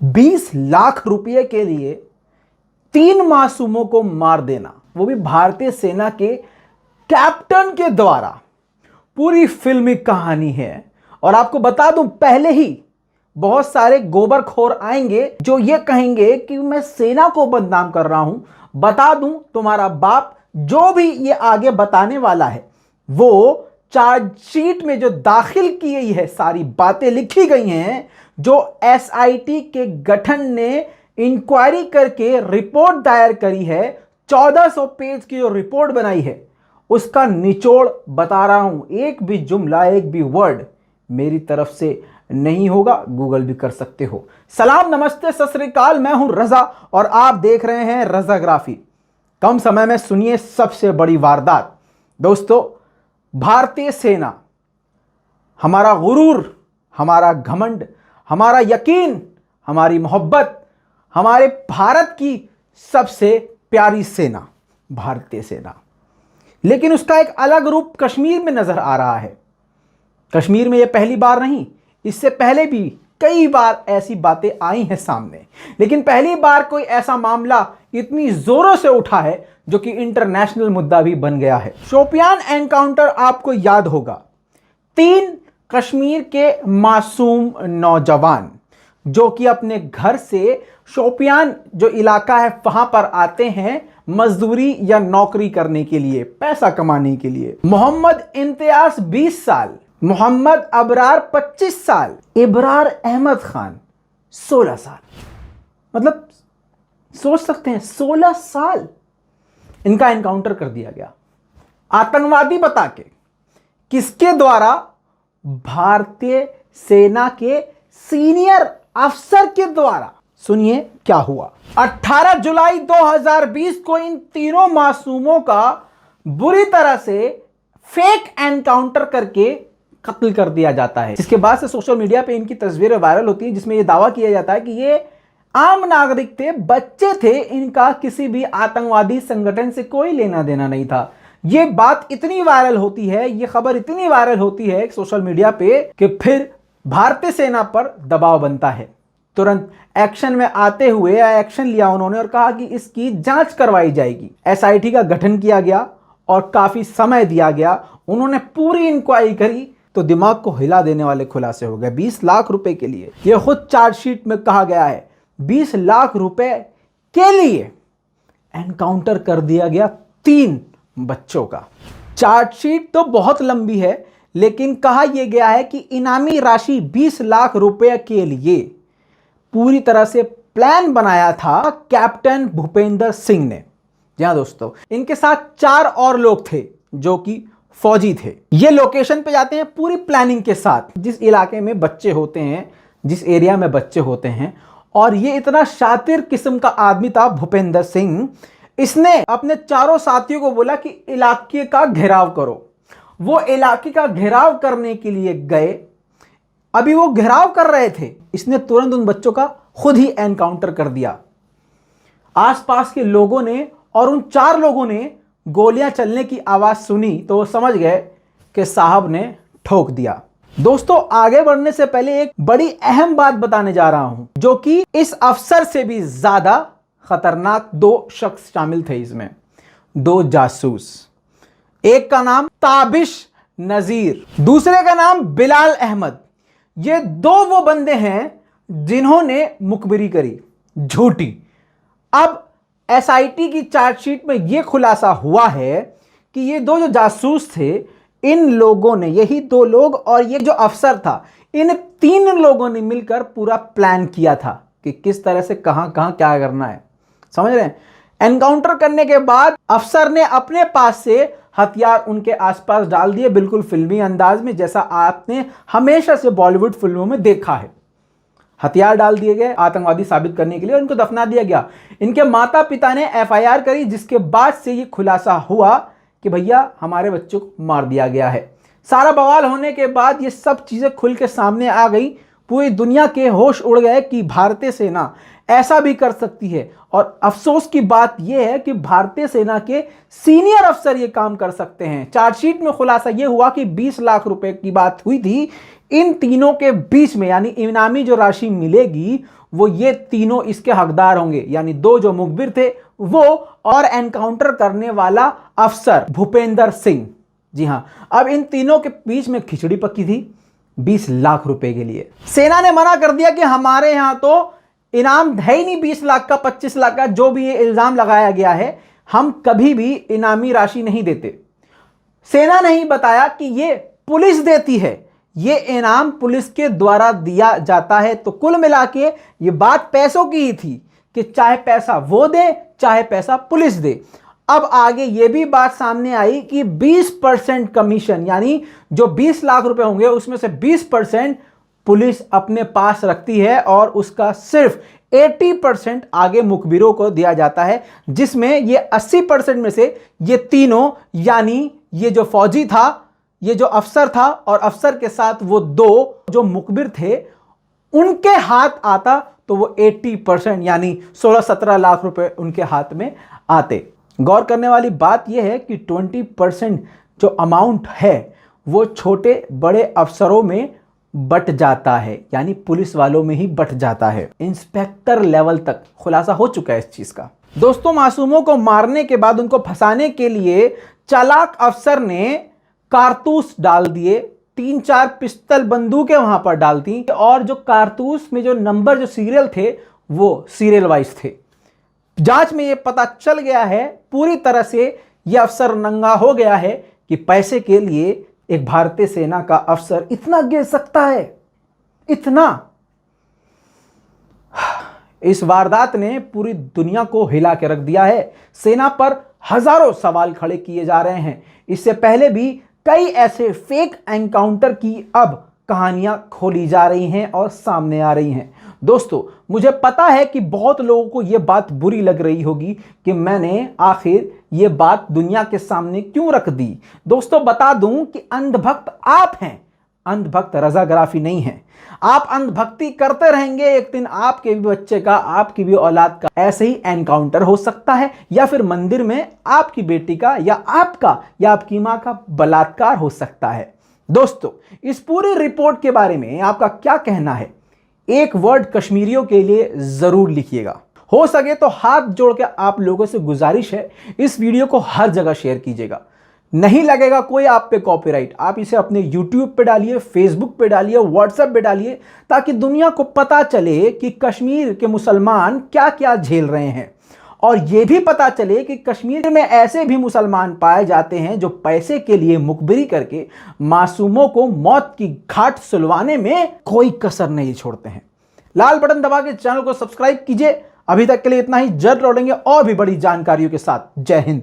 20 लाख रुपए के लिए 3 मासूमों को मार देना, वो भी भारतीय सेना के कैप्टन के द्वारा। पूरी फिल्मी कहानी है। और आपको बता दूं, पहले ही बहुत सारे गोबरखोर आएंगे जो ये कहेंगे कि मैं सेना को बदनाम कर रहा हूं। बता दूं, तुम्हारा बाप जो भी ये आगे बताने वाला है, वो चार्जशीट में जो दाखिल की गई है, सारी बातें लिखी गई हैं, जो एसआईटी के गठन ने इंक्वायरी करके रिपोर्ट दायर करी है, 1400 पेज की जो रिपोर्ट बनाई है, उसका निचोड़ बता रहा हूं। एक भी जुमला, एक भी वर्ड मेरी तरफ से नहीं होगा, गूगल भी कर सकते हो। सलाम, नमस्ते, सत श्री अकाल। मैं हूं रजा और आप देख रहे हैं रजाग्राफी। कम समय में सुनिए सबसे बड़ी वारदात। दोस्तों, भारतीय सेना, हमारा गुरूर, हमारा घमंड, हमारा यकीन, हमारी मोहब्बत, हमारे भारत की सबसे प्यारी सेना भारतीय सेना, लेकिन उसका एक अलग रूप कश्मीर में नजर आ रहा है। कश्मीर में यह पहली बार नहीं, इससे पहले भी कई बार ऐसी बातें आई हैं सामने, लेकिन पहली बार कोई ऐसा मामला इतनी जोरों से उठा है जो कि इंटरनेशनल मुद्दा भी बन गया है। शोपियान एनकाउंटर आपको याद होगा। 3 कश्मीर के मासूम नौजवान जो कि अपने घर से शोपियान जो इलाका है वहां पर आते हैं मजदूरी या नौकरी करने के लिए, पैसा कमाने के लिए। मोहम्मद इम्तियाज 20 साल, मोहम्मद अबरार 25 साल, इब्रार अहमद खान 16 साल। मतलब सोच सकते हैं, 16 साल इनका एनकाउंटर कर दिया गया आतंकवादी बता के। किसके द्वारा? भारतीय सेना के सीनियर अफसर के द्वारा। सुनिए क्या हुआ। 18 जुलाई 2020 को इन तीनों मासूमों का बुरी तरह से फेक एनकाउंटर करके कत्ल कर दिया जाता है, जिसके बाद से सोशल मीडिया पे इनकी तस्वीरें वायरल होती हैं, जिसमें यह दावा किया जाता है कि ये आम नागरिक थे, बच्चे थे, इनका किसी भी आतंकवादी संगठन से कोई लेना देना नहीं था। यह बात इतनी वायरल होती है, यह खबर इतनी वायरल होती है सोशल मीडिया पे कि फिर भारतीय सेना पर दबाव बनता है। तुरंत एक्शन में आते हुए एक्शन लिया उन्होंने और कहा कि इसकी जांच करवाई जाएगी। एसआईटी का गठन किया गया और काफी समय दिया गया। उन्होंने पूरी इंक्वायरी करी तो दिमाग को हिला देने वाले खुलासे हो गए। 20 लाख रुपए के लिए, यह खुद चार्जशीट में कहा गया है, 20 लाख रुपए के लिए एनकाउंटर कर दिया गया 3 बच्चों का। चार्जशीट तो बहुत लंबी है, लेकिन कहा यह गया है कि इनामी राशि 20 लाख रुपए के लिए पूरी तरह से प्लान बनाया था कैप्टन भूपेंद्र सिंह ने। जी हां दोस्तों, इनके साथ 4 और लोग थे जो कि फौजी थे। ये लोकेशन पे जाते हैं पूरी प्लानिंग के साथ, जिस इलाके में बच्चे होते हैं, जिस एरिया में बच्चे होते हैं। और ये इतना शातिर किस्म का आदमी था भूपेंद्र सिंह, इसने अपने चारों साथियों को बोला कि इलाके का घेराव करो। वो इलाके का घेराव करने के लिए गए। अभी वो घेराव कर रहे थे, इसने तुरंत उन बच्चों का खुद ही एनकाउंटर कर दिया। आसपास के लोगों ने और उन 4 लोगों ने गोलियां चलने की आवाज सुनी तो वो समझ गए कि साहब ने ठोक दिया। दोस्तों, आगे बढ़ने से पहले एक बड़ी अहम बात बताने जा रहा हूं, जो कि इस अफसर से भी ज्यादा खतरनाक 2 शख्स शामिल थे इसमें, 2 जासूस। एक का नाम ताबिश नजीर, दूसरे का नाम बिलाल अहमद। ये 2 वो बंदे हैं जिन्होंने मुखबिरी करी, झूठी। अब एसआईटी की चार्जशीट में यह खुलासा हुआ है कि ये 2 जो जासूस थे, इन लोगों ने, यही 2 लोग और ये जो अफसर था, इन 3 लोगों ने मिलकर पूरा प्लान किया था कि किस तरह से कहां कहां क्या करना है। समझ रहे हैं? एनकाउंटर करने के बाद अफसर ने अपने पास से हथियार उनके आसपास डाल दिए, बिल्कुल फिल्मी अंदाज में, जैसा आपने हमेशा से बॉलीवुड फिल्मों में देखा है। हथियार डाल दिए गए आतंकवादी साबित करने के लिए, उनको दफना दिया गया। इनके माता पिता ने एफआईआर करी, जिसके बाद से ये खुलासा हुआ कि भैया हमारे बच्चों को मार दिया गया है। सारा बवाल होने के बाद ये सब चीजें खुल के सामने आ गई। पूरी दुनिया के होश उड़ गए कि भारतीय सेना ऐसा भी कर सकती है। और अफसोस की बात यह है कि भारतीय सेना के सीनियर अफसर ये काम कर सकते हैं। चार्जशीट में खुलासा यह हुआ कि 20 लाख रुपए की बात हुई थी। इन तीनों के बीच में, यानी इनामी जो राशि मिलेगी वो ये तीनों इसके हकदार होंगे, यानी दो जो मुखबिर थे वो और एनकाउंटर करने वाला अफसर भूपेंद्र सिंह। जी हां, अब इन तीनों के बीच में खिचड़ी पकी थी 20 लाख रुपए के लिए। सेना ने मना कर दिया कि हमारे यहां तो इनाम है ही नहीं 20 लाख का, 25 लाख का, जो भी ये इल्जाम लगाया गया है, हम कभी भी इनामी राशि नहीं देते। सेना ने ही बताया कि ये पुलिस देती है, ये इनाम पुलिस के द्वारा दिया जाता है। तो कुल मिला के ये बात पैसों की ही थी कि चाहे पैसा वो दे चाहे पैसा पुलिस दे। अब आगे ये भी बात सामने आई कि 20% कमीशन, यानी जो 20 लाख रुपए होंगे उसमें से 20% पुलिस अपने पास रखती है और उसका सिर्फ 80% आगे मुखबिरों को दिया जाता है, जिसमें ये 80% में से ये तीनों, यानी ये जो फौजी था, ये जो अफसर था और अफसर के साथ वो दो जो मुखबिर थे, उनके हाथ आता तो वो 80% यानी 16-17 लाख रुपए उनके हाथ में आते। गौर करने वाली बात यह है कि 20% जो अमाउंट है वो छोटे बड़े अफसरों में बट जाता है, यानी पुलिस वालों में ही बट जाता है। इंस्पेक्टर लेवल तक खुलासा हो चुका है इस चीज का। दोस्तों, मासूमों को मारने के बाद उनको फंसाने के लिए चालाक अफसर ने कारतूस डाल दिए, 3-4 पिस्तल बंदूकें वहां पर डाल दी और जो कारतूस में जो नंबर, जो सीरियल थे, वो सीरियल वाइज थे। जांच में ये पता चल गया है, पूरी तरह से यह अफसर नंगा हो गया है कि पैसे के लिए एक भारतीय सेना का अफसर इतना गिर सकता है, इतना। इस वारदात ने पूरी दुनिया को हिला के रख दिया है। सेना पर हजारों सवाल खड़े किए जा रहे हैं। इससे पहले भी कई ऐसे फेक एनकाउंटर की अब कहानियां खोली जा रही हैं और सामने आ रही हैं। दोस्तों, मुझे पता है कि बहुत लोगों को यह बात बुरी लग रही होगी कि मैंने आखिर यह बात दुनिया के सामने क्यों रख दी। दोस्तों, बता दूं कि अंधभक्त आप हैं, अंधभक्त रजाग्राफी नहीं है। आप अंधभक्ति करते रहेंगे, एक दिन आपके भी बच्चे का, आपकी भी औलाद का ऐसे ही एनकाउंटर हो सकता है, या फिर मंदिर में आपकी बेटी का या आपका या आपकी मां का बलात्कार हो सकता है। दोस्तों, इस पूरी रिपोर्ट के बारे में आपका क्या कहना है? एक वर्ड कश्मीरियों के लिए जरूर लिखिएगा। हो सके तो हाथ जोड़ के आप लोगों से गुजारिश है, इस वीडियो को हर जगह शेयर कीजिएगा। नहीं लगेगा कोई आप पे कॉपीराइट, आप इसे अपने YouTube पे डालिए, Facebook पे डालिए, WhatsApp पे डालिए, ताकि दुनिया को पता चले कि कश्मीर के मुसलमान क्या क्या झेल रहे हैं। और यह भी पता चले कि कश्मीर में ऐसे भी मुसलमान पाए जाते हैं जो पैसे के लिए मुखबिरी करके मासूमों को मौत की घाट सुलवाने में कोई कसर नहीं छोड़ते हैं। लाल बटन दबा के चैनल को सब्सक्राइब कीजिए। अभी तक के लिए इतना ही। जल्द लौटेंगे और भी बड़ी जानकारियों के साथ। जय हिंद।